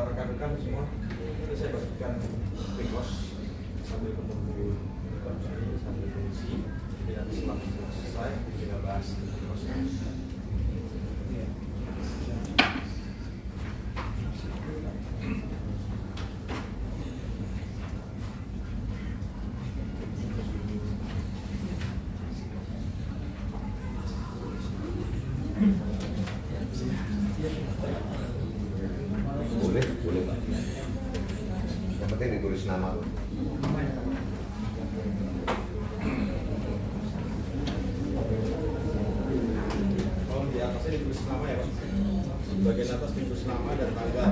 Rekan-rekan semua, ini saya bagikan request sambil menunggu sambil mengisi. Dan setelah selesai kita bahas requestnya. Boleh Pak. Yang penting ditulis nama. Kalau di atasnya ditulis nama ya Pak. Bagian atas ditulis nama dan tanggal.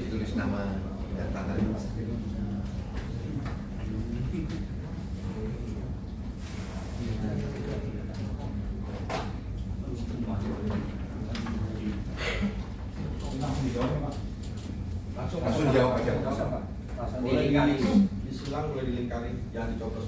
Ditulis nama dan tanggal. Langsung jawab aja. Boleh disilang, boleh dilingkari, jangan dicoblos.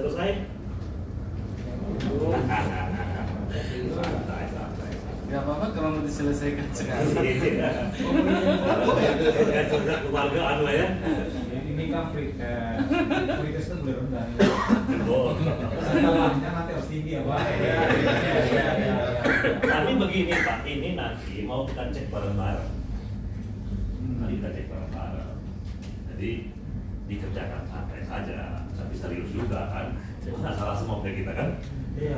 selesai. Gak apa-apa kalau mau diselesaikan sekali. Keluarga anu ya. Ini kan free test itu boleh rendah. Oh. Kesalahannya nanti harus tinggi ya Pak. Tapi begini Pak, ini nanti mau kita cek bareng-bareng. Nanti kita cek bareng-bareng. Jadi dikerjakan santai saja, tapi serius juga kan. Nggak salah semua kita kan. Iya.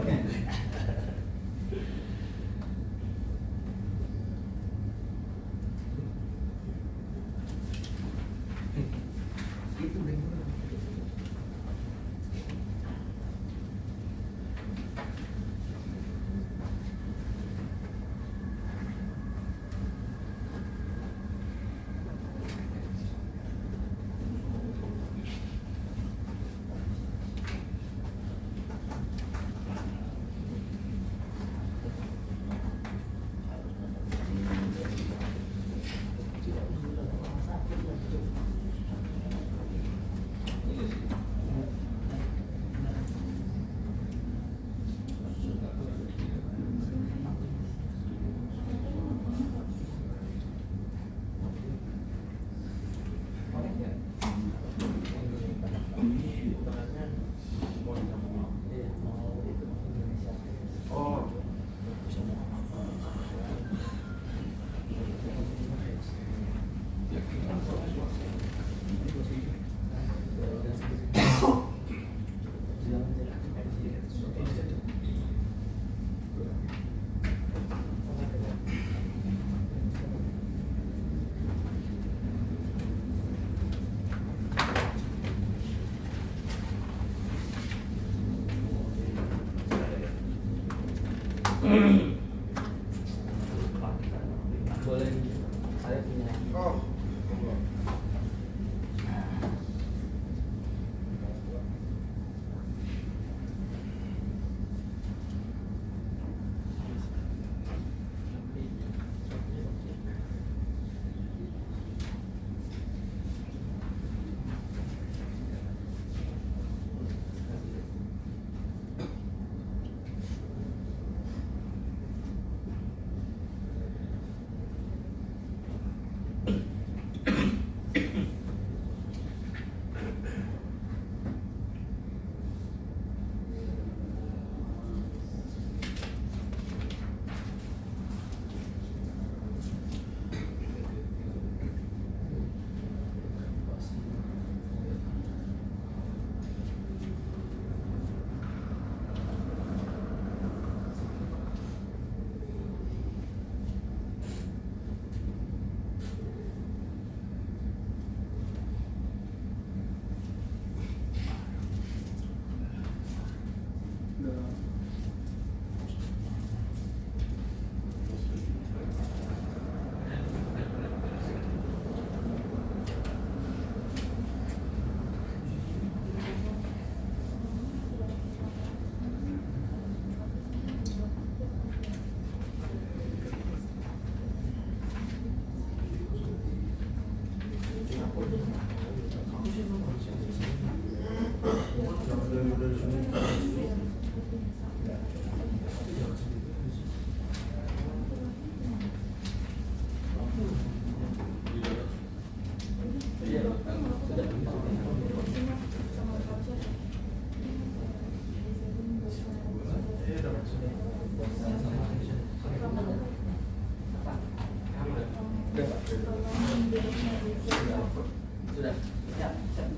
Itu deh. Boleh, saya punya. Oh. Sudah. Ya, siap.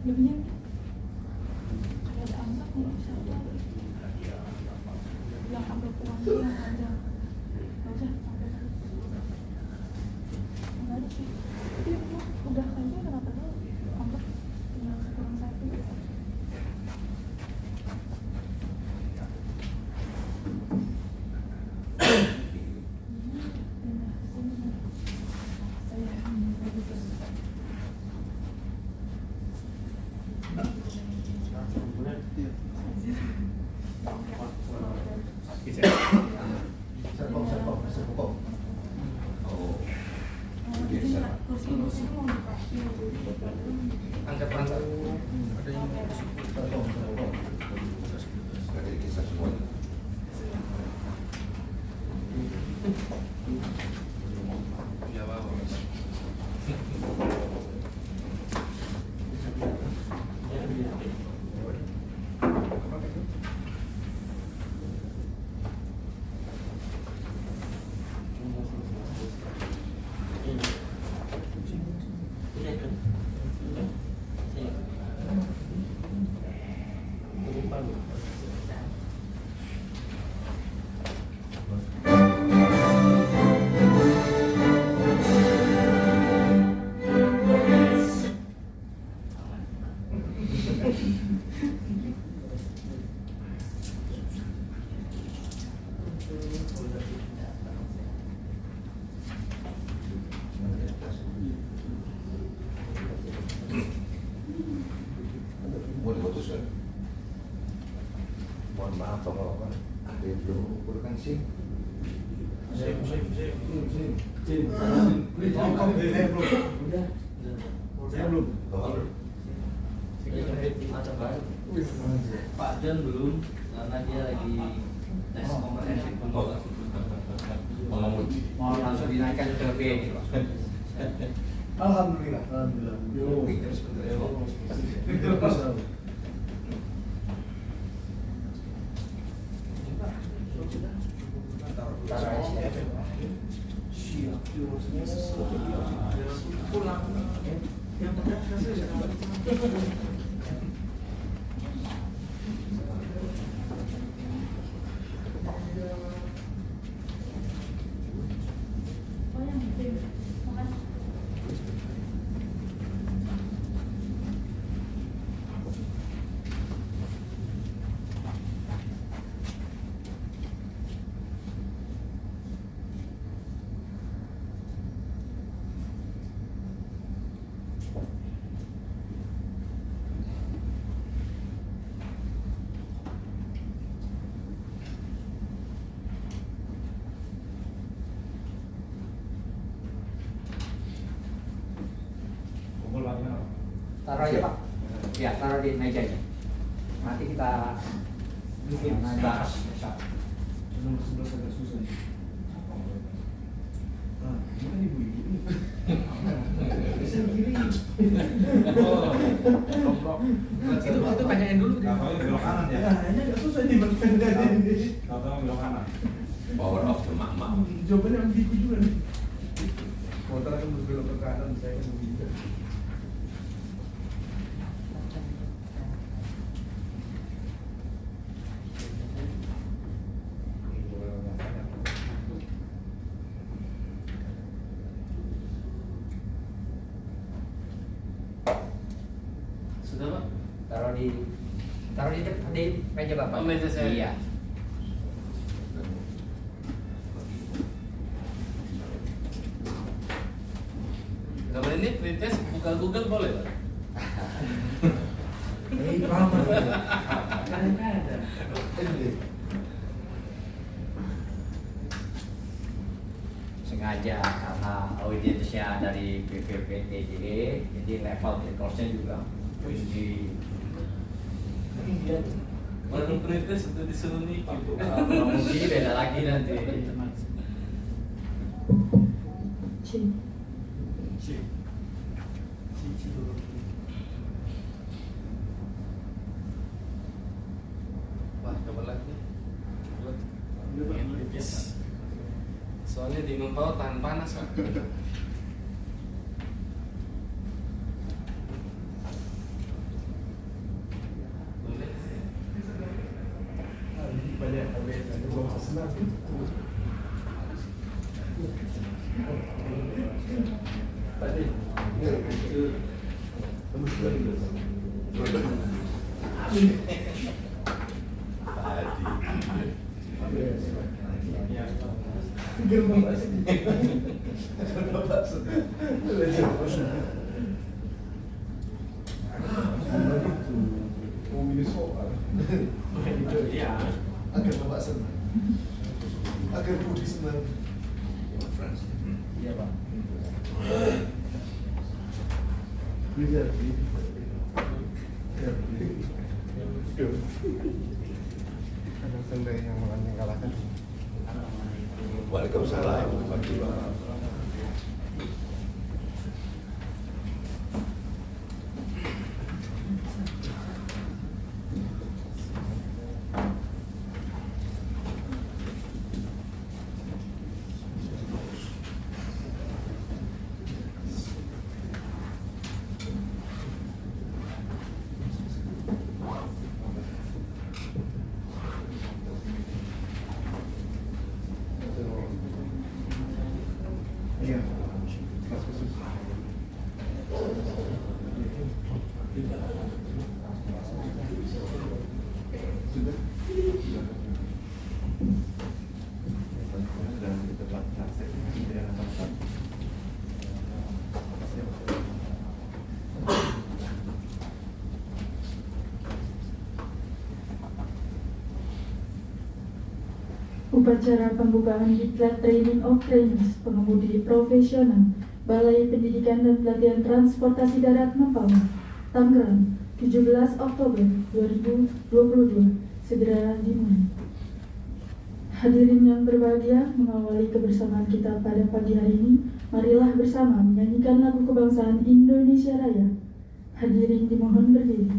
Lebihnya kalau ada angkat nggak bisa ada. Yang ambil uang yang ada. Nggak usah. Nggak ada sih. Udah aja kenapa dulu? Anggap tinggal kurang satu. Serpong. Oh, biasa. Angkat angkat. Serpong. Dari kisah semuanya. Ya apa? Mau diputuskan. Mohon maaf Bapak-bapak, ada yang belum mengumpulkan SIM. Bapak belum? Pak John belum, karena dia lagi tes komprehensif dulu. Mengemudi. Mau langsung dinaikkan ke B ini, Pak. Alhamdulillah. Pinjam sebentar ya. Taruh aja. Oh yang itu. Makasih. Taruh aja, Pak. Ya, taruh di mejanya. Nanti kita bahas. Sebelah agak susah nih. Nah, ini kan ibu-ibu nih. Bisa begini. Itu tanyain dulu. Gak tau belok kanan ya? Nah, ini agak susah nih berpindah ini. Gak tau belok kanan. Power of the mama. Jawabannya ambigu juga nih. Motor akan berbelok ke kanan, saya kan begitu. Sudah, Pak? Taruh di meja Bapak. Oh, meja saya. Iya. Kalau ini pretest buka Google boleh, Pak? Paham. Ada. Sengaja karena audiensnya dari BPPTJ, jadi level course-nya juga tinggi. Baru pretest sudah disuruh nikah. Kalau mungkin beda lagi nanti. Wah, coba lagi. Soalnya di Mempawah tahan panas, Pak. Boleh. Banyak ada gua senang. Tembus dua itu. Agar Bapak senang, agar Budi senang. Iya Pak. Bisa. Ada sendiri yang mengalahkan. Waalaikumsalam. Waalaikumsalam. Iya. Kelas khusus. Sudah. Dan di tempat praktek di daerah tempat. Upacara pembukaan Diklat Training of Trainers Pengemudi Profesional Balai Pendidikan dan Pelatihan Transportasi Darat Mempawah, Tangerang, 17 Oktober 2022 segera dimulai. Hadirin yang berbahagia, mengawali kebersamaan kita pada pagi hari ini, marilah bersama menyanyikan lagu kebangsaan Indonesia Raya. Hadirin dimohon berdiri.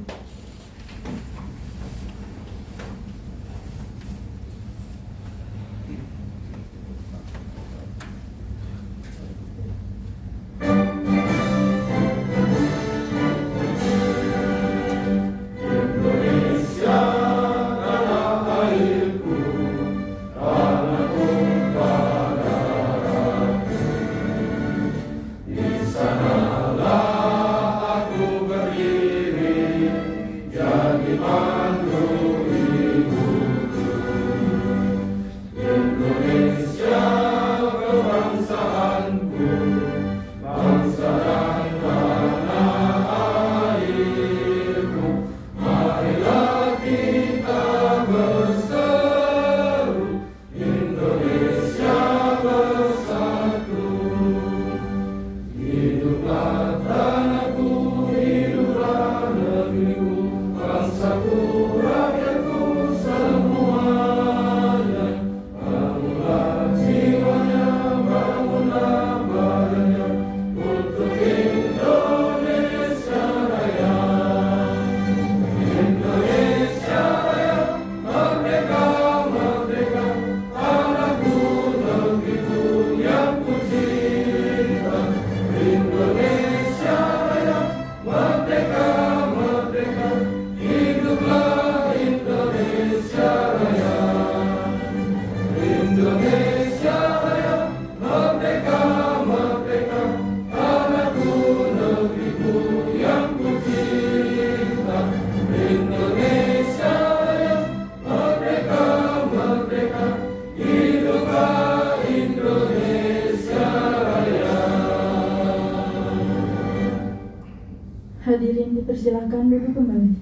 Hadirin dipersilahkan duduk kembali.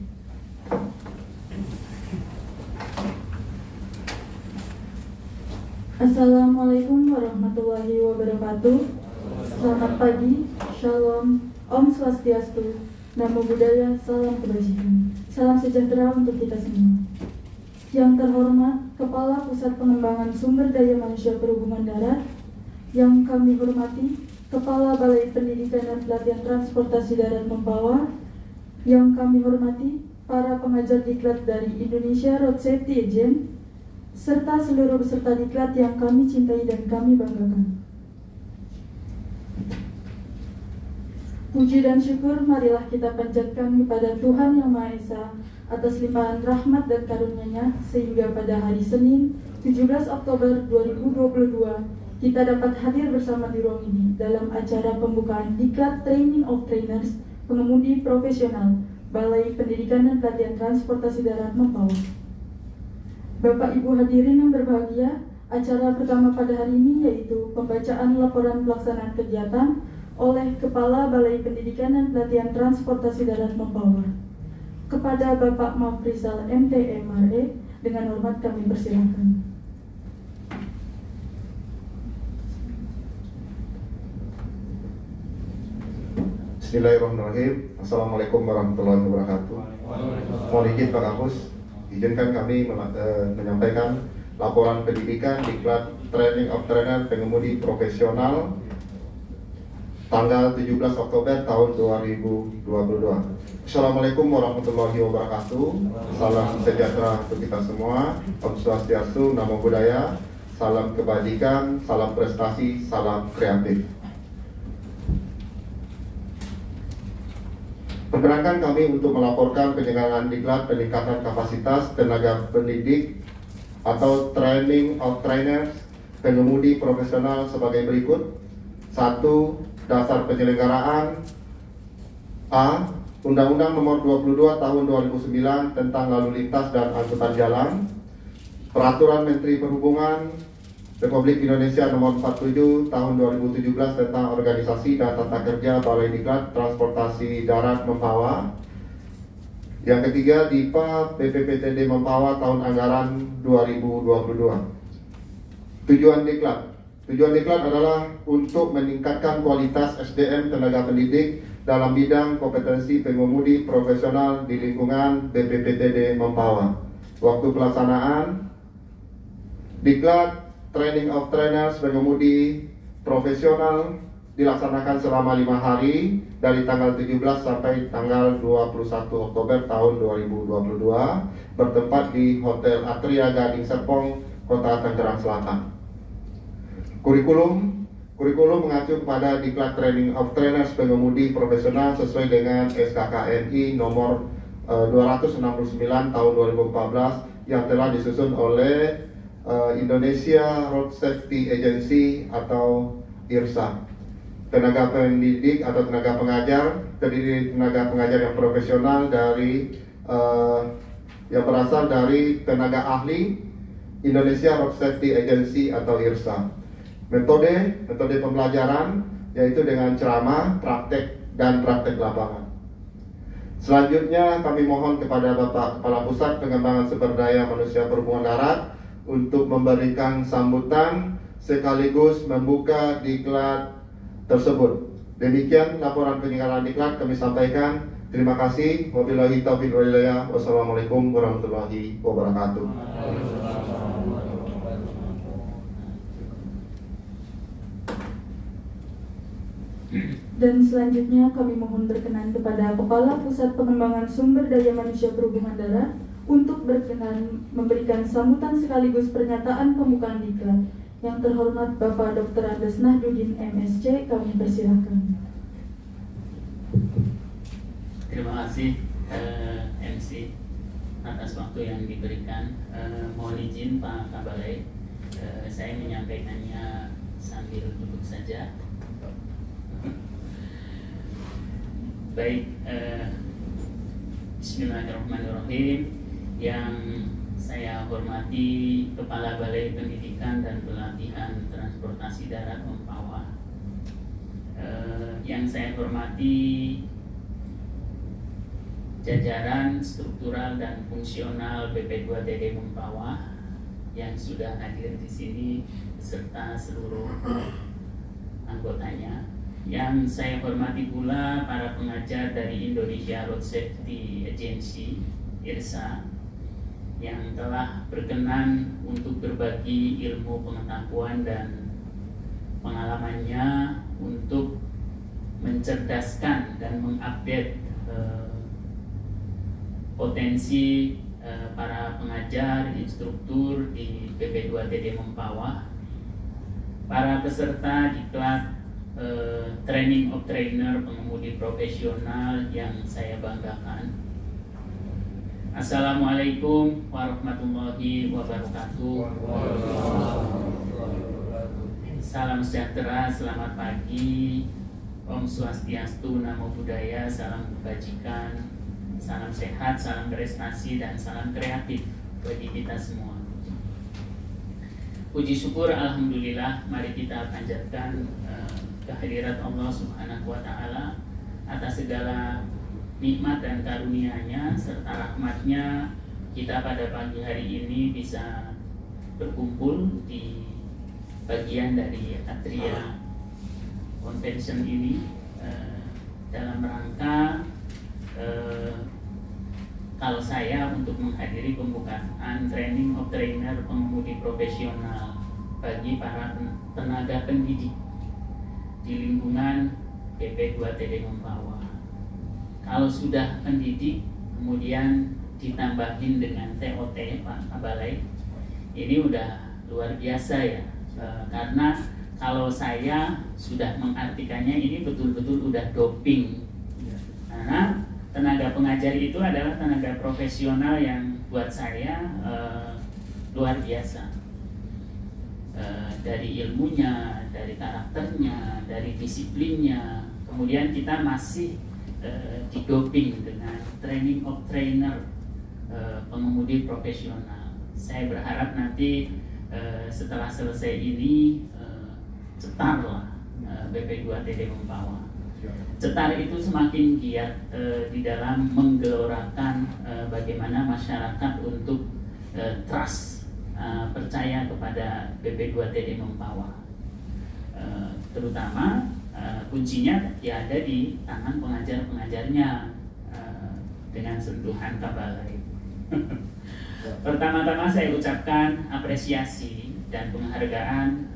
Assalamualaikum warahmatullahi wabarakatuh. Selamat pagi, Shalom, Om Swastiastu, Namo Buddhaya, Salam Kebajikan. Salam sejahtera untuk kita semua. Yang terhormat Kepala Pusat Pengembangan Sumber Daya Manusia Perhubungan Darat, yang kami hormati Kepala Balai Pendidikan dan Pelatihan Transportasi Darat Mempawah, yang kami hormati para pengajar diklat dari Indonesia Road Safety Agent, serta seluruh peserta diklat yang kami cintai dan kami banggakan. Puji dan syukur marilah kita panjatkan kepada Tuhan Yang Maha Esa atas limpahan rahmat dan karunia-Nya, sehingga pada hari Senin 17 Oktober 2022 kita dapat hadir bersama di ruang ini dalam acara pembukaan Diklat Training of Trainers Pengemudi Profesional Balai Pendidikan dan Pelatihan Transportasi Darat Mempawah. Bapak Ibu hadirin yang berbahagia, acara pertama pada hari ini yaitu pembacaan laporan pelaksanaan kegiatan oleh Kepala Balai Pendidikan dan Pelatihan Transportasi Darat Mempawah. Kepada Bapak Mafrizal MT MRE, dengan hormat kami persilahkan. Bismillahirrahmanirrahim. Assalamualaikum warahmatullahi wabarakatuh. Mohon izin Pak Kapus, izinkan kami menyampaikan laporan pendidikan Diklat Training of Trainer Pengemudi Profesional tanggal 17 Oktober tahun 2022. Assalamualaikum warahmatullahi wabarakatuh. Salam sejahtera untuk kita semua. Om Swastiastu, Namo Buddhaya. Salam kebajikan, salam prestasi, salam kreatif. Perkenankan kami untuk melaporkan penyelenggaraan Diklat peningkatan kapasitas tenaga pendidik atau Training of Trainers Pengemudi Profesional sebagai berikut. 1. Dasar penyelenggaraan. A. Undang-Undang Nomor 22 Tahun 2009 tentang Lalu Lintas dan Angkutan Jalan. Peraturan Menteri Perhubungan Republik Indonesia Nomor 47 Tahun 2017 tentang Organisasi dan Tata Kerja Balai Diklat Transportasi Darat Mempawah. Yang ketiga, DIPA BPPTD Mempawah tahun anggaran 2022. Tujuan Diklat adalah untuk meningkatkan kualitas SDM tenaga pendidik dalam bidang kompetensi pengemudi profesional di lingkungan BPPTD Mempawah. Waktu pelaksanaan Diklat Training of Trainers Pengemudi Profesional dilaksanakan selama 5 hari dari tanggal 17 sampai tanggal 21 Oktober tahun 2022 bertempat di Hotel Atria Gading Serpong, Kota Tangerang Selatan. Kurikulum mengacu kepada Diklat Training of Trainers Pengemudi Profesional sesuai dengan SKKNI nomor 269 tahun 2014 yang telah disusun oleh Indonesia Road Safety Agency atau IRSA. Tenaga pendidik atau tenaga pengajar terdiri tenaga pengajar yang profesional dari yang berasal dari tenaga ahli Indonesia Road Safety Agency atau IRSA. Metode pembelajaran yaitu dengan ceramah, praktek dan praktek lapangan. Selanjutnya kami mohon kepada Bapak Kepala Pusat Pengembangan Sumber Daya Manusia Perhubungan Darat untuk memberikan sambutan sekaligus membuka diklat tersebut. Demikian laporan penyelenggaraan diklat kami sampaikan. Terima kasih. Wabillahi taufiq wal hidayah. Wassalamualaikum warahmatullahi wabarakatuh. Dan selanjutnya kami mohon berkenan kepada Kepala Pusat Pengembangan Sumber Daya Manusia Perhubungan Darat untuk berkenan memberikan sambutan sekaligus pernyataan pembukaan diklat. Yang terhormat Bapak Dr. Andes Nahdudin MSc, kami persilahkan. Terima kasih MC atas waktu yang diberikan. Mohon izin Pak Kabalai, saya menyampaikannya sambil duduk saja. Baik, Bismillahirrahmanirrahim. Yang saya hormati Kepala Balai Pendidikan dan Pelatihan Transportasi Darat Mempawah, yang saya hormati jajaran struktural dan fungsional BP2TD Mempawah yang sudah hadir di sini beserta seluruh anggotanya. Yang saya hormati pula para pengajar dari Indonesia Road Safety Agency IRSA yang telah berkenan untuk berbagi ilmu pengetahuan dan pengalamannya untuk mencerdaskan dan mengupdate potensi para pengajar, instruktur di BP2TD Mempawah, para peserta diklat Training of Trainer Pengemudi Profesional yang saya banggakan. Assalamualaikum warahmatullahi wabarakatuh. Salam sejahtera, selamat pagi, Om Swastiastu, Namo Buddhaya, salam kebajikan, salam sehat, salam prestasi, dan salam kreatif bagi kita semua. Puji syukur, alhamdulillah, mari kita panjatkan kehadirat Allah Subhanahu wa Ta'ala atas segala nikmat dan karunia-Nya serta rahmat-Nya. Kita pada pagi hari ini bisa berkumpul di bagian dari Atria Convention ini dalam rangka kalau saya untuk menghadiri pembukaan training of trainer pengemudi profesional bagi para tenaga pendidik di lingkungan BP2TD Mempawah. Kalau sudah pendidik kemudian ditambahin dengan TOT Pak Abalai, ini udah luar biasa ya, karena kalau saya sudah mengartikannya ini betul-betul udah doping, karena tenaga pengajar itu adalah tenaga profesional yang buat saya luar biasa, dari ilmunya, dari karakternya, dari disiplinnya. Kemudian kita masih didoping dengan training of trainer pengemudi profesional. Saya berharap nanti setelah selesai ini cetarlah BP2TD Mempawah. Cetar itu semakin giat di dalam menggelorakan bagaimana masyarakat untuk trust, percaya kepada BP2TD Mempawah. Terutama kuncinya ya ada di tangan pengajar-pengajarnya dengan sentuhan Kabalai. Pertama-tama saya ucapkan apresiasi dan penghargaan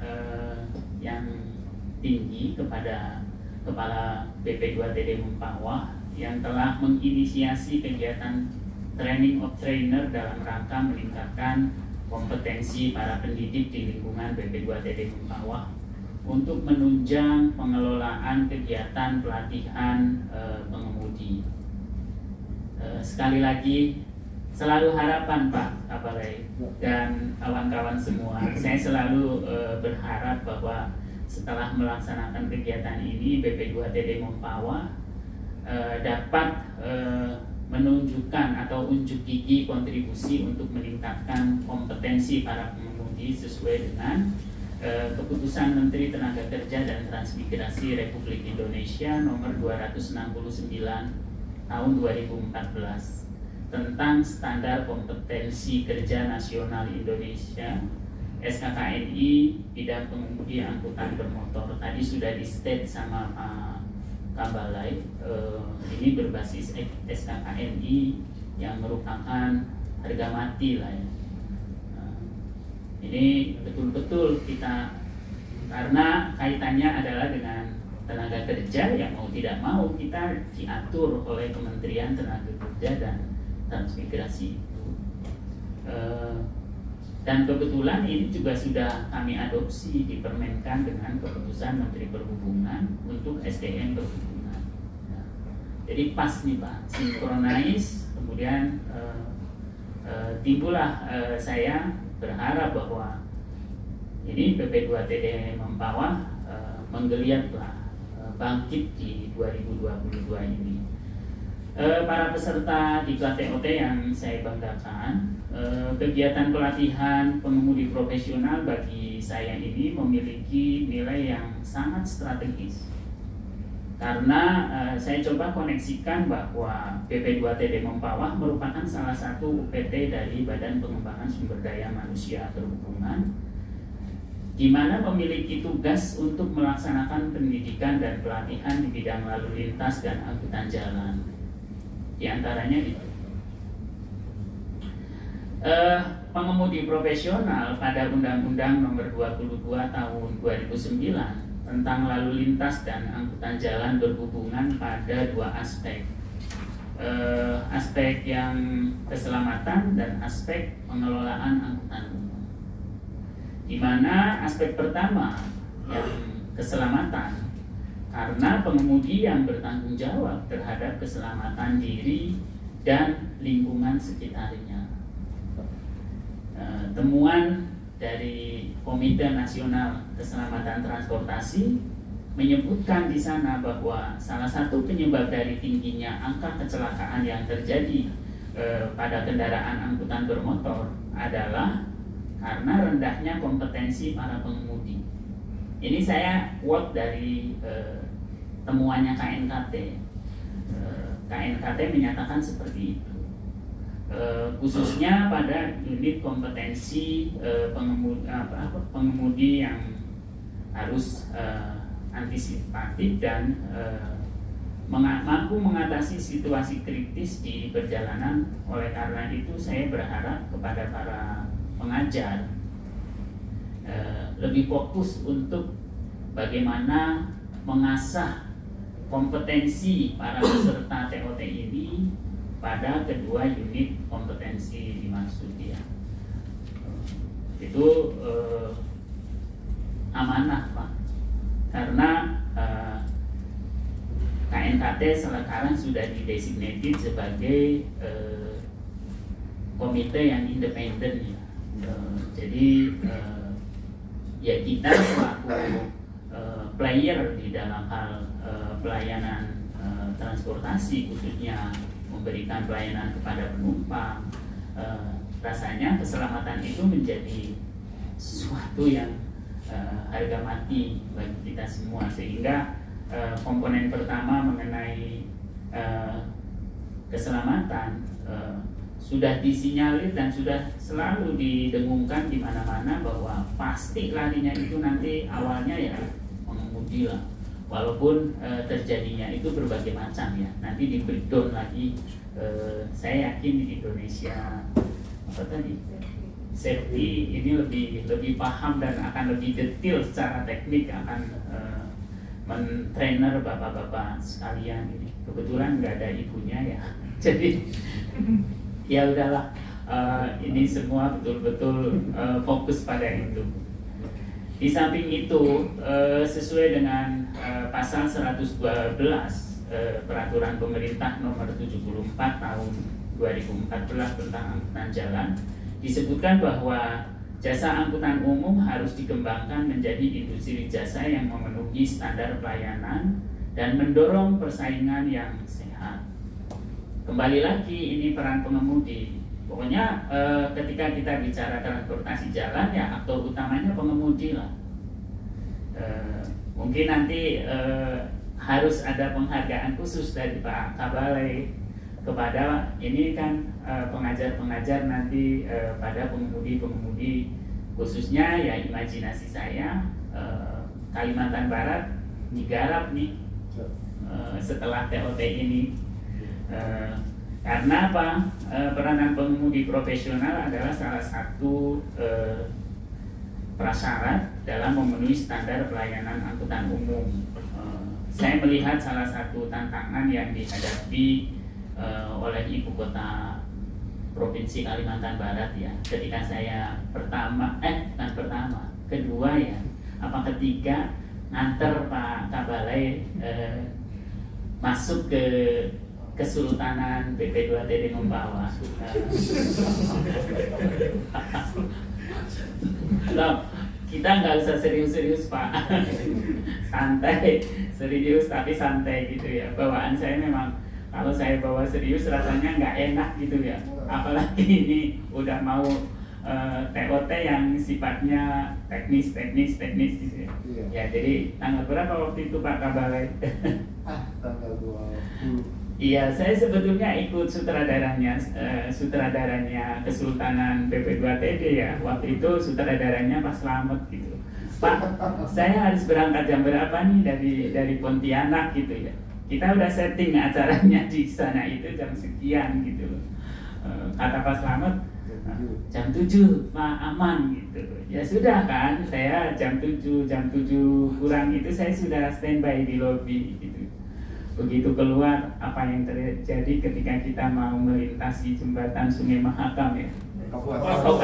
yang tinggi kepada Kepala BP2TD Mempawah yang telah menginisiasi kegiatan training of trainer dalam rangka meningkatkan kompetensi para pendidik di lingkungan BP2TD Mempawah untuk menunjang pengelolaan kegiatan pelatihan pengemudi. Sekali lagi, selalu harapan Pak Kabalai dan kawan-kawan semua, saya selalu berharap bahwa setelah melaksanakan kegiatan ini BP2TD Mempawah dapat menunjukkan atau unjuk gigi kontribusi untuk meningkatkan kompetensi para pengemudi sesuai dengan keputusan Menteri Tenaga Kerja dan Transmigrasi Republik Indonesia nomor 269 tahun 2014 tentang standar kompetensi kerja nasional Indonesia SKKNI bidang pengemudi angkutan bermotor. Tadi sudah di state sama Pak Kabalai, ini berbasis SKKNI yang merupakan harga mati lah ya. Ini betul-betul kita, karena kaitannya adalah dengan tenaga kerja yang mau tidak mau kita diatur oleh Kementerian Tenaga Kerja dan Transmigrasi itu. Dan kebetulan ini juga sudah kami adopsi di Permenkan dengan keputusan Menteri Perhubungan untuk SDM perhubungan. Ya. Jadi pas nih Pak, sinkronis. Kemudian timbullah saya berharap bahwa ini BP2TD Mempawah menggeliatlah bangkit di 2022 ini. Para peserta di TOT yang saya banggakan, kegiatan pelatihan pengemudi profesional bagi saya ini memiliki nilai yang sangat strategis. Karena saya coba koneksikan bahwa BP2TD Mempawah merupakan salah satu UPT dari Badan Pengembangan Sumber Daya Manusia Perhubungan, di mana memiliki tugas untuk melaksanakan pendidikan dan pelatihan di bidang lalu lintas dan angkutan jalan. Di antaranya itu pengemudi profesional pada Undang-Undang Nomor 22 Tahun 2009 tentang lalu lintas dan angkutan jalan berhubungan pada dua aspek, aspek yang keselamatan dan aspek pengelolaan angkutan umum. Di mana aspek pertama yang keselamatan, karena pengemudi yang bertanggung jawab terhadap keselamatan diri dan lingkungan sekitarnya. Temuan dari Komite Nasional Keselamatan Transportasi menyebutkan di sana bahwa salah satu penyebab dari tingginya angka kecelakaan yang terjadi pada kendaraan angkutan bermotor adalah karena rendahnya kompetensi para pengemudi. Ini saya quote dari temuannya KNKT. KNKT menyatakan seperti itu. Khususnya pada unit kompetensi pengemudi yang harus antisipatif dan mampu mengatasi situasi kritis di perjalanan. Oleh karena itu saya berharap kepada para pengajar lebih fokus untuk bagaimana mengasah kompetensi para peserta TOT ini pada kedua unit kompetensi dimaksud ya. Itu amanah Pak, karena KNKT sekarang sudah didesignated sebagai komite yang independen ya. Jadi ya kita selaku player di dalam hal pelayanan transportasi, khususnya memberikan pelayanan kepada penumpang, rasanya keselamatan itu menjadi sesuatu yang harga mati bagi kita semua, sehingga komponen pertama mengenai keselamatan sudah disinyalir dan sudah selalu didengungkan di mana-mana bahwa pasti larinya itu nanti awalnya ya pengemudi lah, walaupun terjadinya itu berbagai macam ya. Nanti di breakdown lagi, saya yakin di Indonesia apa tadi safety ini lebih paham dan akan lebih detail secara teknik, akan men-trainer bapak-bapak sekalian ini. Kebetulan nggak ada ibunya ya, jadi ya udahlah, ini semua betul-betul fokus pada itu. Di samping itu, sesuai dengan pasal 112 Peraturan Pemerintah Nomor 74 Tahun 2014 tentang angkutan jalan, disebutkan bahwa jasa angkutan umum harus dikembangkan menjadi industri jasa yang memenuhi standar pelayanan dan mendorong persaingan yang sehat. Kembali lagi, ini peran pengemudi. Pokoknya ketika kita bicara transportasi jalan ya aktor utamanya pengemudi lah. Mungkin nanti harus ada penghargaan khusus dari Pak Kabalai kepada ini kan pengajar-pengajar nanti pada pengemudi-pengemudi, khususnya ya imajinasi saya Kalimantan Barat digarap nih setelah TOT ini. Karena apa? Peranan pengemudi profesional adalah salah satu prasyarat dalam memenuhi standar pelayanan angkutan umum. Saya melihat salah satu tantangan yang dihadapi oleh ibu kota provinsi Kalimantan Barat ya, ketika saya kedua ya, ketiga nganter Pak Kabalai masuk ke Kesultanan BP2TD Mempawah. Loh, kita nggak usah serius-serius Pak, santai, serius tapi santai gitu ya. Bawaan saya memang kalau saya bawa serius rasanya nggak enak gitu ya. Apalagi ini udah mau TOT yang sifatnya teknis gitu ya. Iya. Ya jadi tanggal berapa waktu itu Pak Kabalai? Tanggal 20. Iya, saya sebetulnya ikut sutradaranya Kesultanan BP2TD ya. Waktu itu sutradaranya Pak Slamet gitu. Pak, saya harus berangkat jam berapa nih dari Pontianak gitu ya. Kita udah setting acaranya di sana itu jam sekian gitu. Kata Pak Slamet, jam 7 Pak aman gitu. Ya sudah kan, saya jam 7 kurang itu saya sudah standby di lobi gitu. Begitu keluar, apa yang terjadi ketika kita mau melintasi jembatan Sungai Mahakam ya? Kapuas. Oh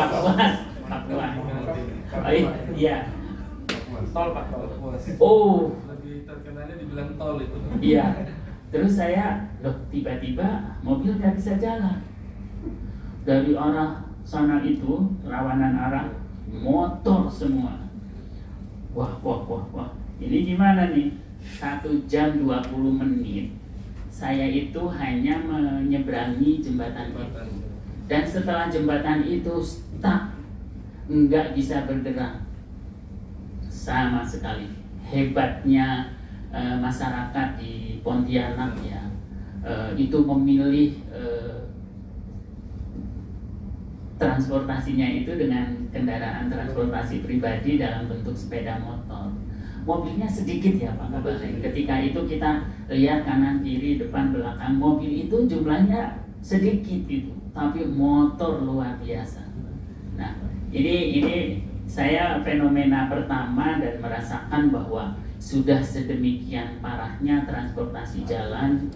iya. Tol Pak, tol. Oh. Lebih terkenalnya dibilang tol itu. Iya. Terus saya, tiba-tiba mobil nggak bisa jalan. Dari arah sana itu, lawanan arah, motor semua. Wah. Ini gimana nih? 1 jam 20 menit saya itu hanya menyeberangi jembatan itu. Dan setelah jembatan itu stuck, nggak bisa bergerak sama sekali. Hebatnya masyarakat di Pontianak ya, itu memilih transportasinya itu dengan kendaraan transportasi pribadi dalam bentuk sepeda motor. Mobilnya sedikit ya Pak Kabalai. Ketika itu kita lihat kanan kiri depan belakang, mobil itu jumlahnya sedikit itu, tapi motor luar biasa. Nah, ini saya fenomena pertama dan merasakan bahwa sudah sedemikian parahnya transportasi jalan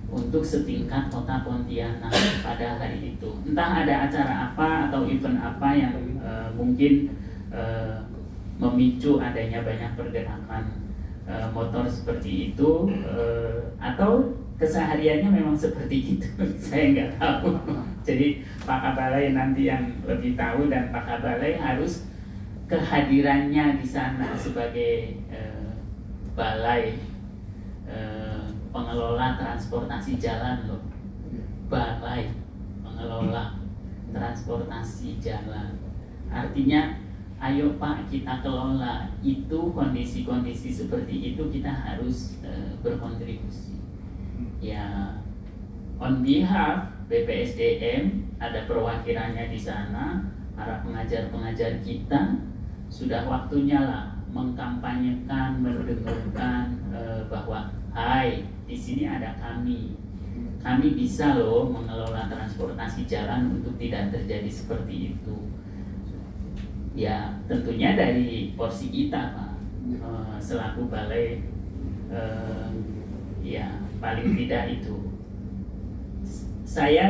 untuk setingkat kota Pontianak pada hari itu. Entah ada acara apa atau event apa yang mungkin memicu adanya banyak pergerakan motor seperti itu, atau kesehariannya memang seperti itu. Saya nggak tahu. Jadi Pak Kabalai nanti yang lebih tahu, dan Pak Kabalai harus kehadirannya di sana sebagai balai pengelola transportasi jalan loh. Balai pengelola transportasi jalan. Artinya ayo Pak, kita kelola itu, kondisi-kondisi seperti itu kita harus berkontribusi. Ya, on behalf BPSDM ada perwakilannya di sana, para pengajar-pengajar kita sudah waktunya lah mengkampanyekan, mendengarkan bahwa hai, di sini ada kami bisa loh mengelola transportasi jalan untuk tidak terjadi seperti itu. Ya tentunya dari porsi kita Pak, selaku balai, ya paling tidak itu saya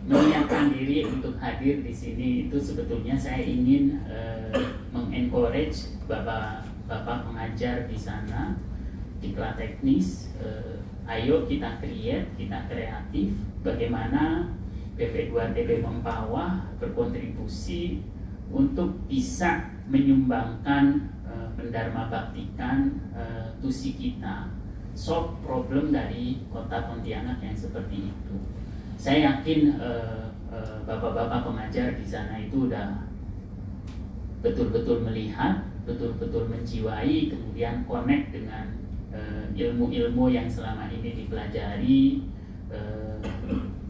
menyiapkan diri untuk hadir di sini. Itu sebetulnya saya ingin mengencourage bapak pengajar di sana, diklat teknis, ayo kita create, kita kreatif, bagaimana BP2TB Mempawah berkontribusi untuk bisa menyumbangkan mendharma baktikan tusi kita, solve problem dari kota Pontianak yang seperti itu. Saya yakin bapak-bapak pengajar di sana itu udah betul-betul melihat, betul-betul menjiwai, kemudian connect dengan ilmu-ilmu yang selama ini dipelajari,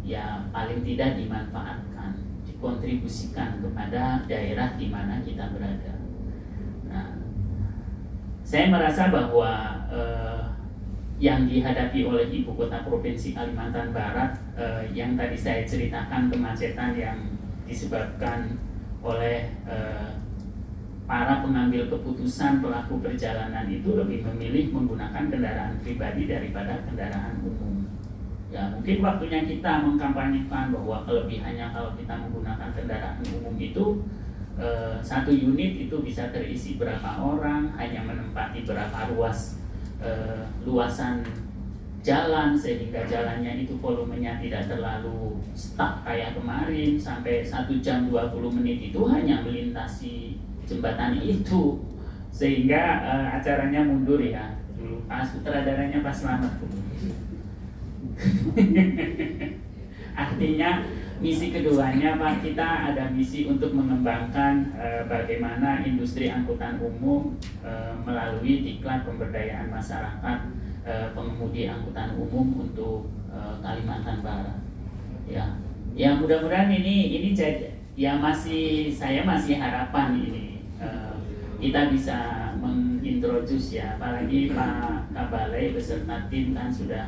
ya paling tidak dimanfaatkan, dikontribusikan kepada daerah di mana kita berada. Nah, saya merasa bahwa yang dihadapi oleh Ibu Kota Provinsi Kalimantan Barat, yang tadi saya ceritakan, kemacetan yang disebabkan oleh para pengambil keputusan, pelaku perjalanan itu lebih memilih menggunakan kendaraan pribadi daripada kendaraan umum. Ya mungkin waktunya kita mengkampanyekan bahwa kelebihannya kalau kita menggunakan kendaraan umum itu, satu unit itu bisa terisi berapa orang, hanya menempati berapa luasan jalan, sehingga jalannya itu volumenya tidak terlalu stuck kayak kemarin sampai 1 jam 20 menit itu hanya melintasi jembatan itu, sehingga acaranya mundur ya. Dulu sutradaranya Pak Slamet. Artinya misi keduanya Pak, kita ada misi untuk mengembangkan bagaimana industri angkutan umum melalui diklat pemberdayaan masyarakat pengemudi angkutan umum untuk Kalimantan Barat. Ya mudah-mudahan ini jadi ya, saya masih harapan ini kita bisa mengintroduce ya, apalagi Pak Kabalai beserta tim kan sudah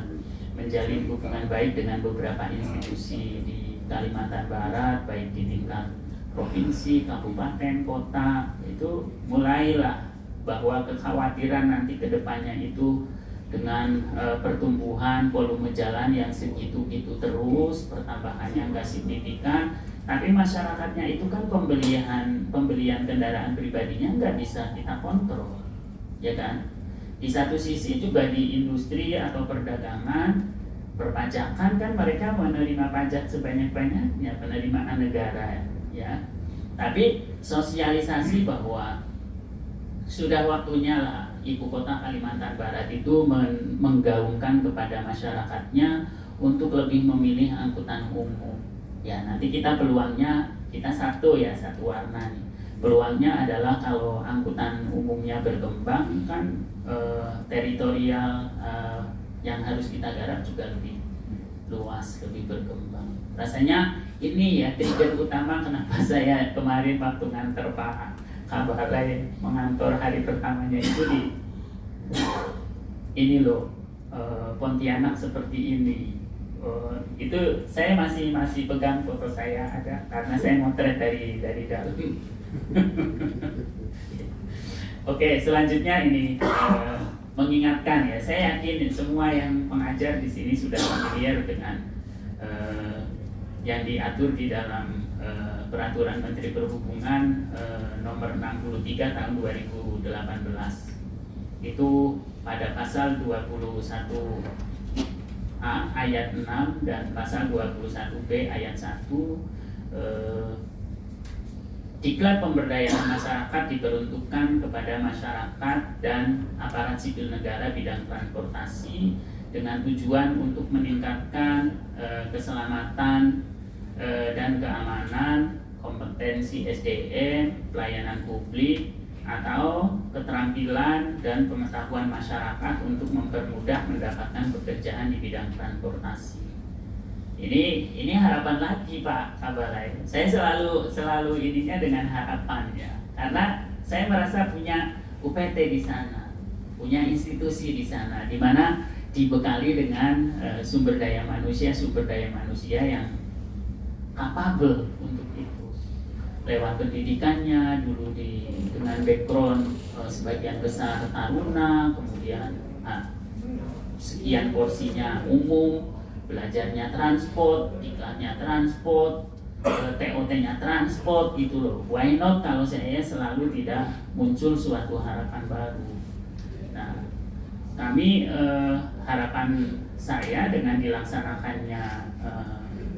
menjalin hubungan baik dengan beberapa institusi di Kalimantan Barat, baik di tingkat provinsi, kabupaten, kota. Itu mulailah bahwa kekhawatiran nanti ke depannya itu dengan pertumbuhan volume jalan yang segitu-gitu terus, pertambahannya nggak signifikan, tapi masyarakatnya itu kan pembelian kendaraan pribadinya nggak bisa kita kontrol, ya kan? Di satu sisi juga di industri atau perdagangan, perpajakan kan mereka menerima pajak sebanyak-banyaknya, penerimaan negara ya. Tapi sosialisasi bahwa sudah waktunya lah Ibu Kota Kalimantan Barat itu menggaungkan kepada masyarakatnya untuk lebih memilih angkutan umum. Ya, nanti kita peluangnya kita satu warna nih. Peluangnya adalah kalau angkutan umumnya berkembang kan teritorial yang harus kita garap juga lebih luas, lebih berkembang. Rasanya ini ya trigger utama kenapa saya kemarin waktu nganter Pak Kabalai mengantor hari pertamanya itu di ini loh Pontianak seperti ini. Itu saya masih pegang foto saya ada karena saya motret dari dalam. Oke, selanjutnya ini mengingatkan ya. Saya yakin semua yang mengajar di sini sudah familiar dengan yang diatur di dalam Peraturan Menteri Perhubungan nomor 63 tahun 2018. Itu pada pasal 21A ayat 6 dan pasal 21B ayat 1 Diklat pemberdayaan masyarakat diperuntukkan kepada masyarakat dan aparat sipil negara bidang transportasi dengan tujuan untuk meningkatkan keselamatan dan keamanan, kompetensi SDM, pelayanan publik, atau keterampilan dan pengetahuan masyarakat untuk mempermudah mendapatkan pekerjaan di bidang transportasi. Ini harapan lagi Pak Kabalai. Saya selalu ininya dengan harapan ya, karena saya merasa punya UPT di sana, punya institusi di sana, di mana dibekali dengan sumber daya manusia yang capable untuk itu. Lewat pendidikannya dulu dengan background sebagian besar taruna, kemudian sekian porsinya umum, belajarnya transport, diklatnya transport, TOT-nya transport gitu loh. Why not kalau saya selalu tidak muncul suatu harapan baru. Nah, kami harapan saya dengan dilaksanakannya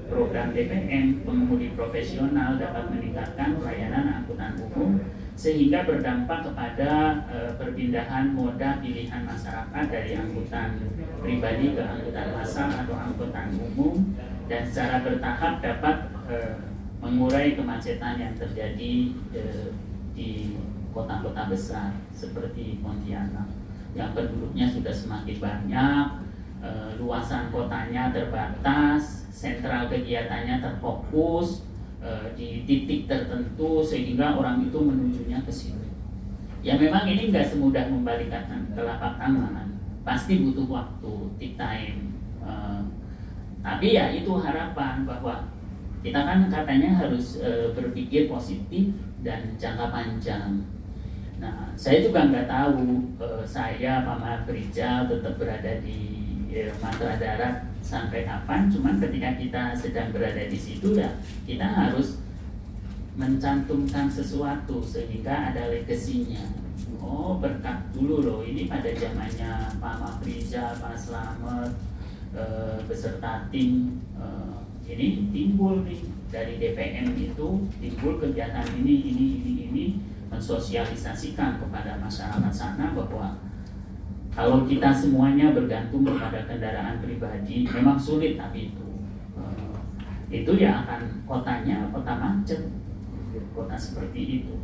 program DPM pengemudi profesional dapat meningkatkan pelayanan angkutan umum sehingga berdampak kepada perpindahan moda pilihan masyarakat dari angkutan pribadi ke angkutan massal atau angkutan umum, dan secara bertahap dapat mengurai kemacetan yang terjadi di kota-kota besar seperti Pontianak yang penduduknya sudah semakin banyak, luasan kotanya terbatas, sentral kegiatannya terfokus di titik tertentu sehingga orang itu menujunya ke situ. Ya memang ini nggak semudah membalikkan telapak tangan, pasti butuh waktu, take time. Tapi ya itu harapan bahwa kita kan katanya harus berpikir positif dan jangka panjang. Nah, saya juga nggak tahu saya Pak Mahfrijal tetap berada di Matra Darat sampai kapan. Cuman ketika kita sedang berada di situ ya kita harus mencantumkan sesuatu sehingga ada legasinya. Oh, berkat dulu loh, ini pada zamannya Pak Mahfrijal, Pak Slamet beserta tim ini timbul nih dari DPM itu timbul kegiatan ini mensosialisasikan kepada masyarakat sana bahwa kalau kita semuanya bergantung kepada kendaraan pribadi memang sulit, tapi itu ya akan kotanya kota macet, kota seperti itu.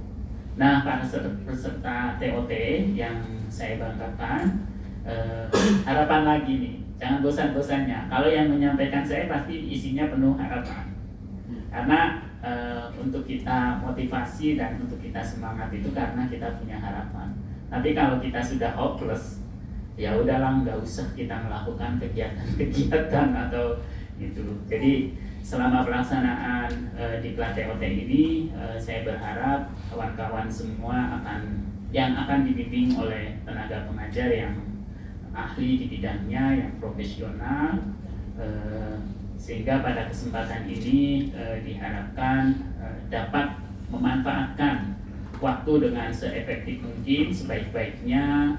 Nah, para peserta TOT yang saya banggakan, harapan lagi nih, jangan bosan-bosannya. Kalau yang menyampaikan saya pasti isinya penuh harapan, karena untuk kita motivasi dan untuk kita semangat itu karena kita punya harapan. Tapi kalau kita sudah hopeless, ya udahlah, nggak usah kita melakukan kegiatan atau itu. Jadi selama pelaksanaan diklat TOT ini, saya berharap kawan-kawan semua yang akan dibimbing oleh tenaga pengajar yang ahli di bidangnya, yang profesional, sehingga pada kesempatan ini diharapkan dapat memanfaatkan waktu dengan seefektif mungkin, sebaik-baiknya,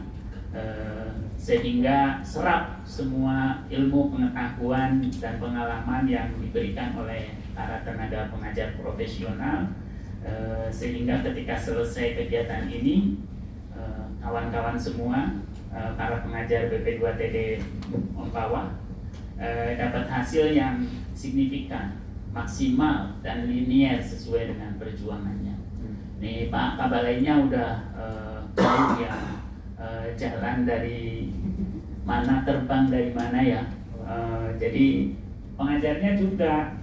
sehingga serap semua ilmu pengetahuan dan pengalaman yang diberikan oleh para tenaga pengajar profesional, sehingga ketika selesai kegiatan ini kawan-kawan semua para pengajar BP2TD Mempawah dapat hasil yang signifikan, maksimal dan linier sesuai dengan perjuangannya. Nih Pak Kabalainya udah tahu ya jalan dari mana, terbang dari mana ya. Jadi pengajarnya juga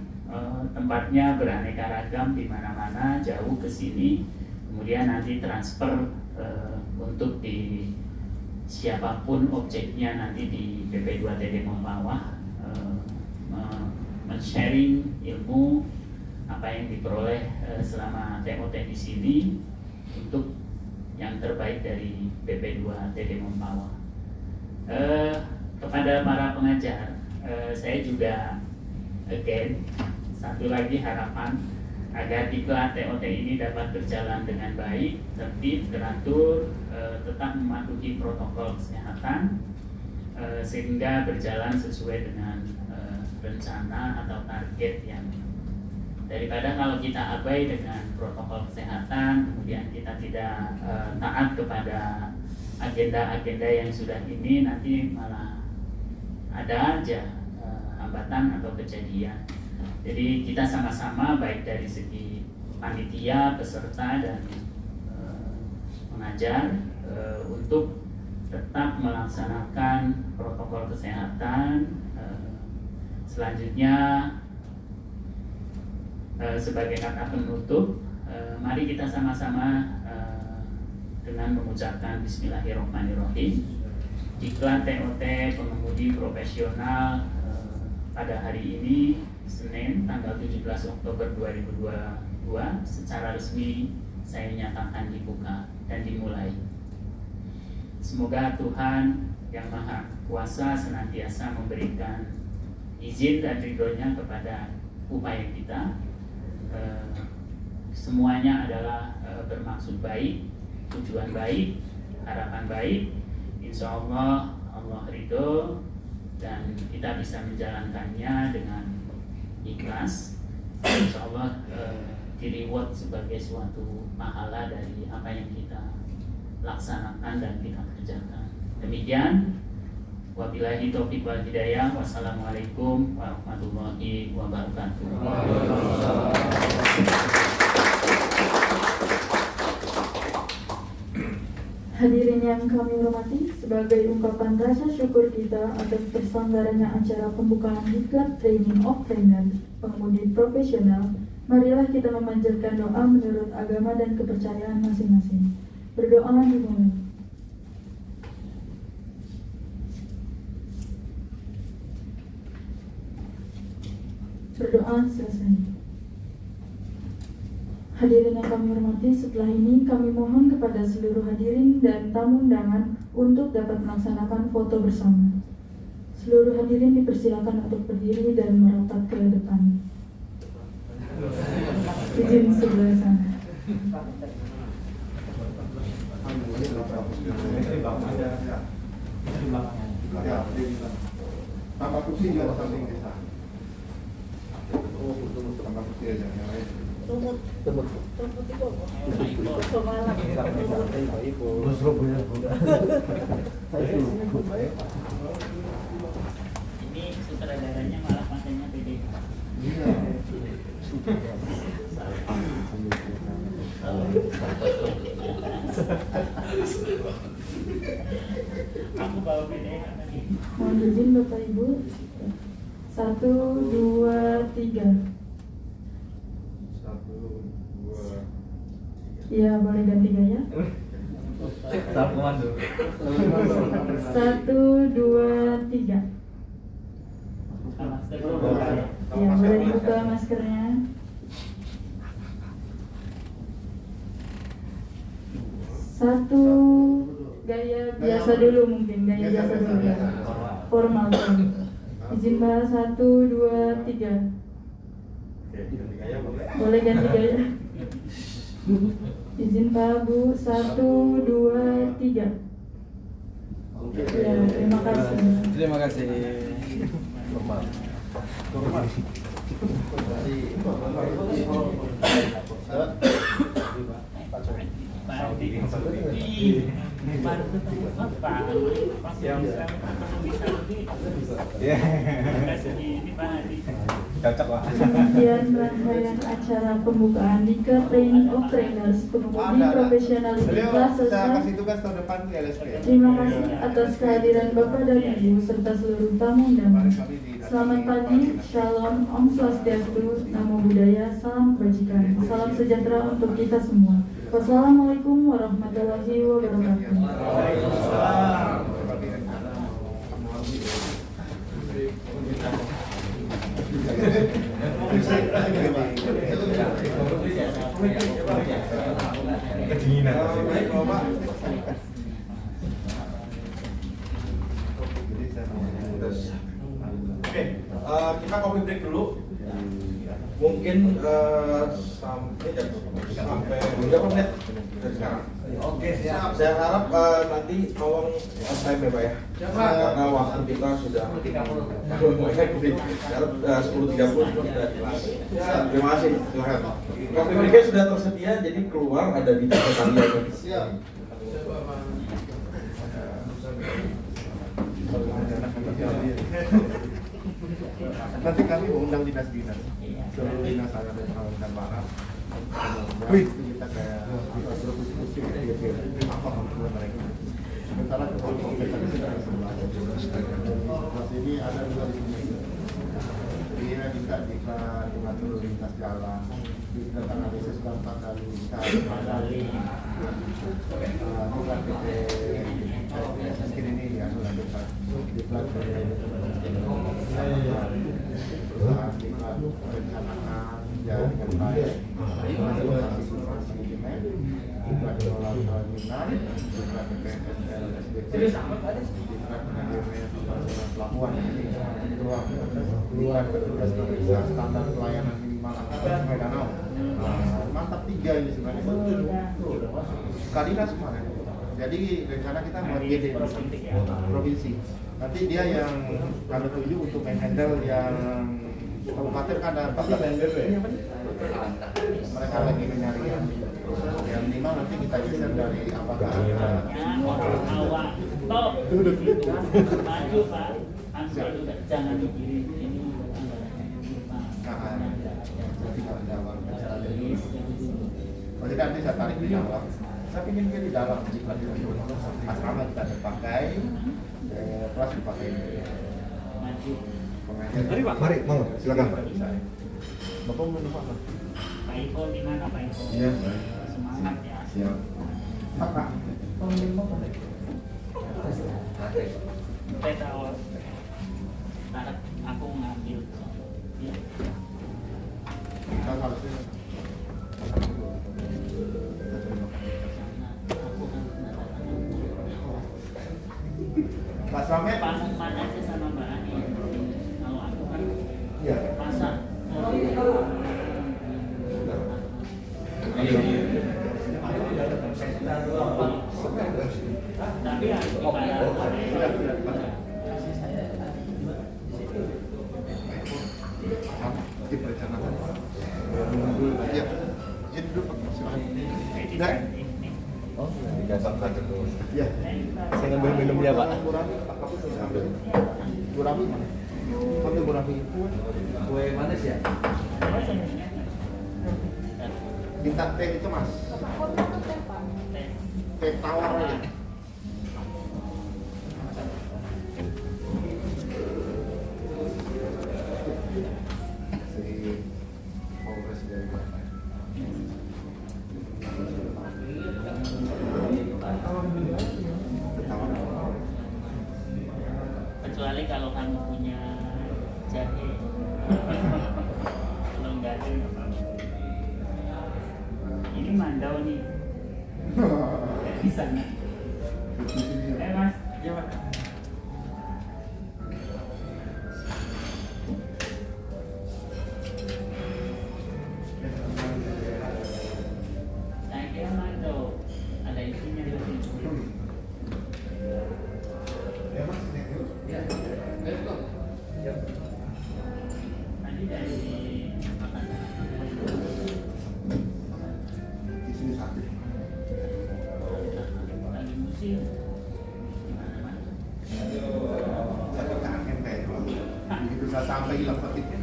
tempatnya beraneka ragam di mana-mana, jauh ke sini, kemudian nanti transfer untuk di siapapun objeknya nanti di BP2TD Mempawah, men-sharing ilmu apa yang diperoleh selama TOT di sini untuk yang terbaik dari BP2TD Mempawah. Kepada para pengajar, saya juga again satu lagi harapan agar diklat TOT ini dapat berjalan dengan baik, tertib, teratur, tetap mematuhi protokol kesehatan, sehingga berjalan sesuai dengan rencana atau target yang, daripada kalau kita abai dengan protokol kesehatan, kemudian kita tidak taat kepada agenda-agenda yang sudah ini, nanti malah ada aja hambatan atau kejadian. Jadi kita sama-sama baik dari segi panitia, peserta dan pengajar untuk tetap melaksanakan protokol kesehatan. Selanjutnya sebagai kata penutup, mari kita sama-sama dengan mengucapkan Bismillahirrahmanirrahim. Diklat TOT pengemudi profesional pada hari ini Senin tanggal 17 Oktober 2022 secara resmi saya nyatakan dibuka dan dimulai. Semoga Tuhan yang Maha Kuasa senantiasa memberikan izin dan ridhonya kepada upaya kita. Semuanya adalah bermaksud baik, tujuan baik, harapan baik. Insya Allah Allah ridho dan kita bisa menjalankannya dengan ikhlas. Insya Allah di reward sebagai suatu pahala dari apa yang kita laksanakan dan kita kerjakan. Demikian. Wabillahi taufiq wal hidayah. Wassalamualaikum warahmatullahi wabarakatuh. Hadirin yang kami hormati, sebagai ungkapan rasa syukur kita atas terselenggaranya acara pembukaan Diklat Training of Trainer pengemudi profesional, marilah kita memanjatkan doa menurut agama dan kepercayaan masing-masing. Berdoa dimulai. Berdoa selesai. Hadirin yang kami hormati, setelah ini kami mohon kepada seluruh hadirin dan tamu undangan untuk dapat melaksanakan foto bersama. Seluruh hadirin dipersilakan untuk berdiri dan merapat ke depan. Izin sebelah sana. Tambah kursi juga samping di sana. Oh, betul tambah kursi aja yang lain. Ini sutradaranya malah kontennya pede. Iya. Aku bawa pede tadi. Mohon izin Bapak Ibu. 1, 2, 3. 1, 2. Ya, boleh ganti gaya. Tahap komando. 1, 2, 3. Buka masker. Ya, boleh dibuka maskernya. 1, gaya biasa dulu mungkin, gaya biasa dulu ya. Formal dulu. Izin Mbak, 1, 2, 3. Ganti gaya boleh. Boleh ganti gaya. Izin Pak Bu, 1, 2, 3. Ya, terima kasih. Terima kasih. Normal. Cocok lah. Kemudian rangkaian acara pembukaan Liga Training of Trainers Pengemudi Profesional ini telah selesai. Terima kasih atas kehadiran Bapak dan Ibu serta seluruh tamu undangan. Selamat pagi, Shalom, Om Swastiastu, Namo Buddhaya, Salam Kebajikan, Salam Sejahtera untuk kita semua. Wassalamualaikum warahmatullahi wabarakatuh. Kedinginan. Oke, kita kopi break dulu. Mungkin sampai berapa menit dari sekarang? Oke, siap. Saya harap nanti tolong on time ya Pak ya. Karena waktu kita sudah 10.30 sudah jelas. Terima kasih. Silakan. Kopi breaknya sudah tersedia, jadi keluar ada di sekretariat. Siap. Nanti kami mengundang dinas-dinas, seluruh dinas ada di Kalimantan Barat. Wih, kita kayak apa untuk mereka. Sementara kemudian kita sudah sebelah. Mas ini ada juga di sini. Dia minta diatur lalu lintas jalan. Kita analisis dampak lalu lintas. Bukan PT miskin ini ya sudah kita diklat perusahaan diklat perencanaan jalan dengan baik, informasi demand, diklat kelola terminal, diklat PNSL SDP, diklat manajemen pelabuhan ini keluar petugas pemeriksa standar pelayanan minimal angkutan Sungai Danau. Mantap 3 ini sebenarnya Kadina kemarin. Jadi rencana kita buat GD provinsi. Nanti dia yang kami tuju untuk handle yang kabupaten kan ada 14 NBP. Mereka lagi mencari yang 5 nanti kita geser dari apakah ada awak top maju Pak, Ansel juga jangan dikirim ini Jadi nanti saya tarik di awal. Saya ingin dia di dalam jika di asrama kita terpakai, kelas dipakai. maju. Mari Pak. Mari, mau silakan. Bapak mau apa? Pak Iko di mana Pak Iko? Iya. Semangat ya. Siap. Pak. Saya tahu. Harap aku ngambil. Ya. Kita harusnya Mas Ramet Pengumuman aja sama Mbak Ani. Kalau aku kan iya. pasar. Tapi ya diperencanakan. Iya. Jadi dulu Pak, silakan. Nah. Oh, dikasih dulu. Iya. Saya ngambil minumnya, Pak. Gurami mana? Ambil gurami. Kue manis ya? Bintang teh itu, Mas. Teh tawar aja. Kecuali kalau kamu punya jahe. Kalau enggak ada nggak apa-apa. Ini mandau nih. Bisa nggak? Mas, coba. Saya kira mandau ada isinya di sini. Ya, Mas. Ya. Let's go. Nanti dari sampai hilang petiknya.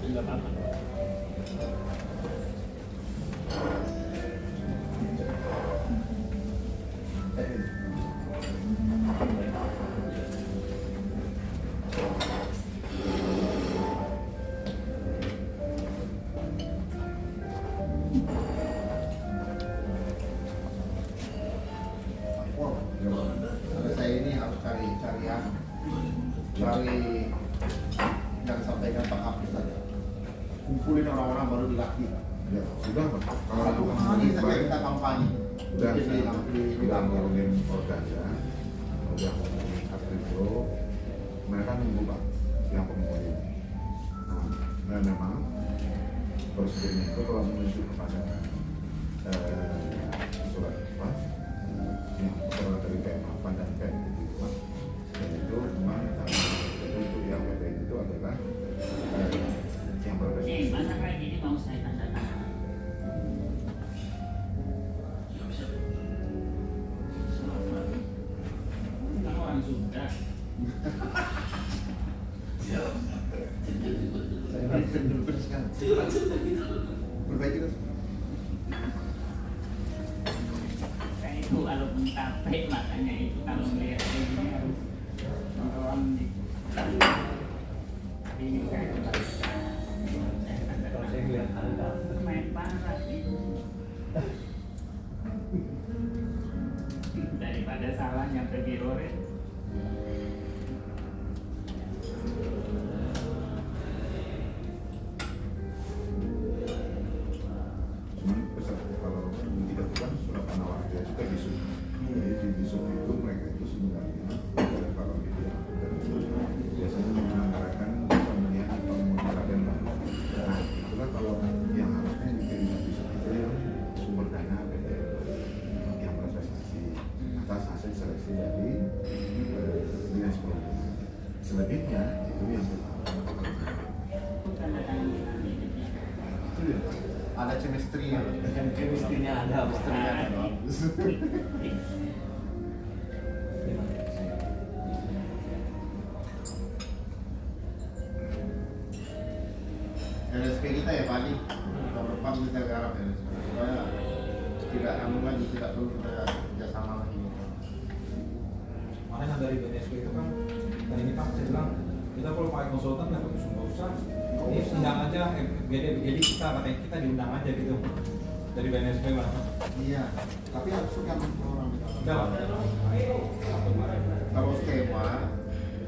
Enggak apa-apa. Wow, saya ini harus cari yang sampaikan Pak Hafid saja. Kumpulin orang-orang baru dilatih. Ya, sudah Pak. Kalau Satu kali saja kita kampanye. sudah Jadi, bilang ngomongin organda, udah ngomongin Akribo, mereka nunggu Pak yang pengemudi. Nah, dan memang prosedur itu telah menuju kepada surat apa yang surat dari PM8 dan PM7 dan itu memang untuk yang PP itu adalah yang Nih, berprestasi. masa kayak gini mau saya tanda tangan? Kamu orang Sunda. saya lanjutkan dulu sekarang. Perbaiki terus. Kayak itu kalau mencapai makanya itu kalau melihat kayak gini harus orang di ini kayak main parah itu daripada salah nyampe birore. Cuman kalau tidak bukan surat penawar dia juga disub. Jadi di disub itu mereka itu sebenarnya kalau itu yang biasanya menyelenggarakan pemilihan pengemudi dan nah itulah kalau yang harusnya diterima disub itu yang sumber dana yang berprestasi atas hasil seleksi dari dinas perhubungan. Selebihnya itu yang Itu ya. Ada chemistry-nya. Chemistry-nya ada, Chemistry-nya ada. LSP kita ya Pak Ali, tahun depan kita garap LSP supaya tidak anu lagi, tidak perlu kita kerjasama lagi. Makanya dari BNSP itu kan tadi ini Pak saya bilang kita kalau pakai konsultan nggak usah ini undang aja jadi kita katanya kita diundang aja gitu dari BNSP Pak. Iya, tapi harus kan orang. Udah lah. Kalau skema,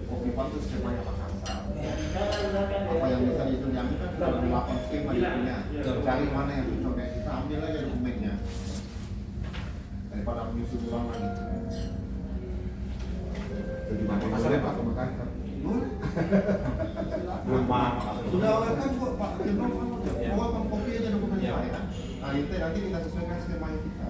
kopi Pak itu skemanya Makassar. Apa yang bisa ditunjangi kan sudah ada 8 skema di punya. Cari mana yang cocok kayak kita ambil aja dokumennya daripada menyusun ulang lagi. jadi boleh Pak kemakan. Boleh. Belum paham. Sudah kan Pak Kedong bawa kopi aja dokumennya Pak ya. Nah itu nanti kita sesuaikan skemanya kita.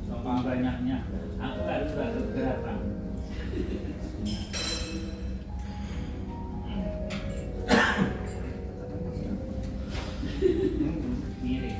Sama banyaknya aku harus berapa mirip.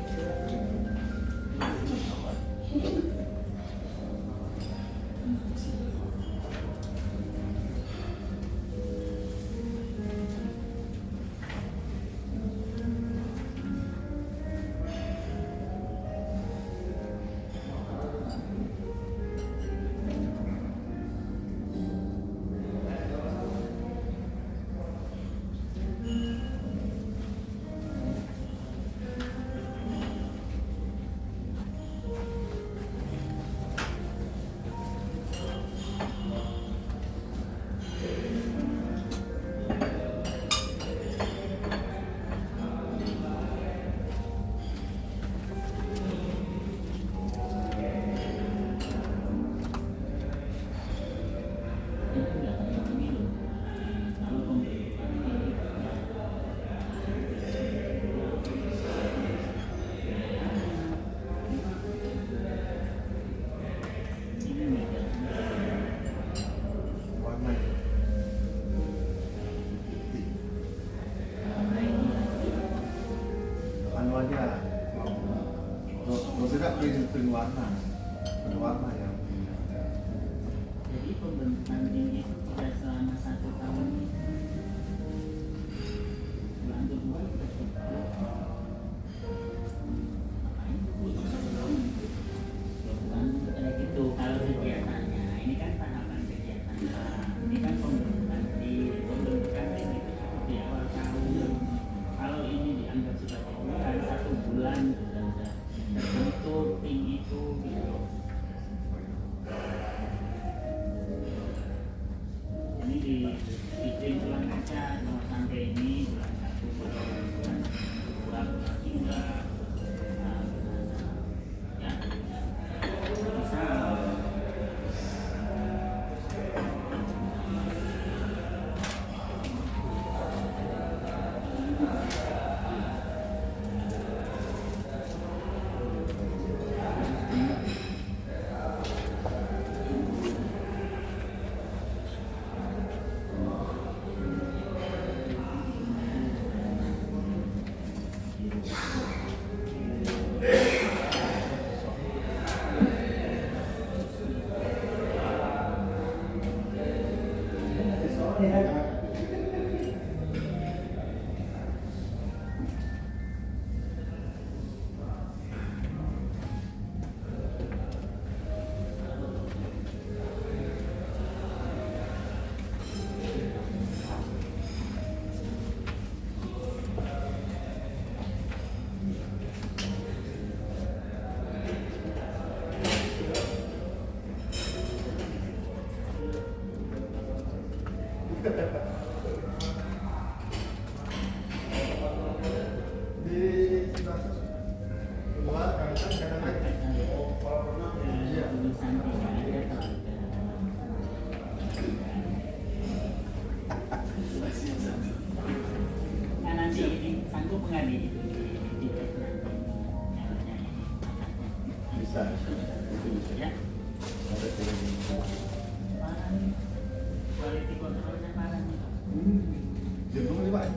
Maksudnya print warna yang Jadi pembentukan ini itu tidak selama 1 tahun. Bulan kedua kita coba. Bukan kayak gitu. Kalau kegiatannya ini kan tahapan kegiatan. Ini kan pembentukan tim itu seperti awal tahun. Kalau ini dianggap sebagai bulan 1 bulan sudah terbentuk tim itu gitu. Ini dibikin ulang aja kalau sampai ini bulan 1 bulan 2 bulan 3 ya bisa. Nah nanti ini sanggup nggak di bisa ya? Parah nih. Quality controlnya parah nih. Jemput nih Pak.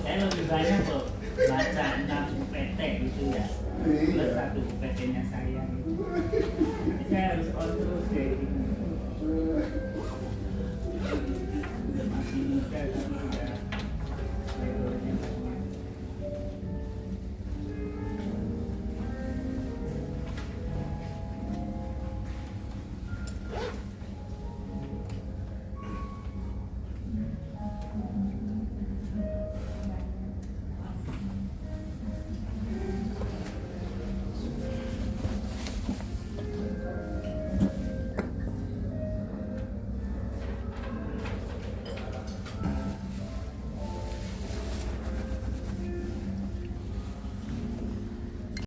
Saya lebih banyak loh baca 6 UPT gitu ya. Plus 1 UPT-nya saya gitu. Jadi saya harus on terus kayak gini. Masih muda kan.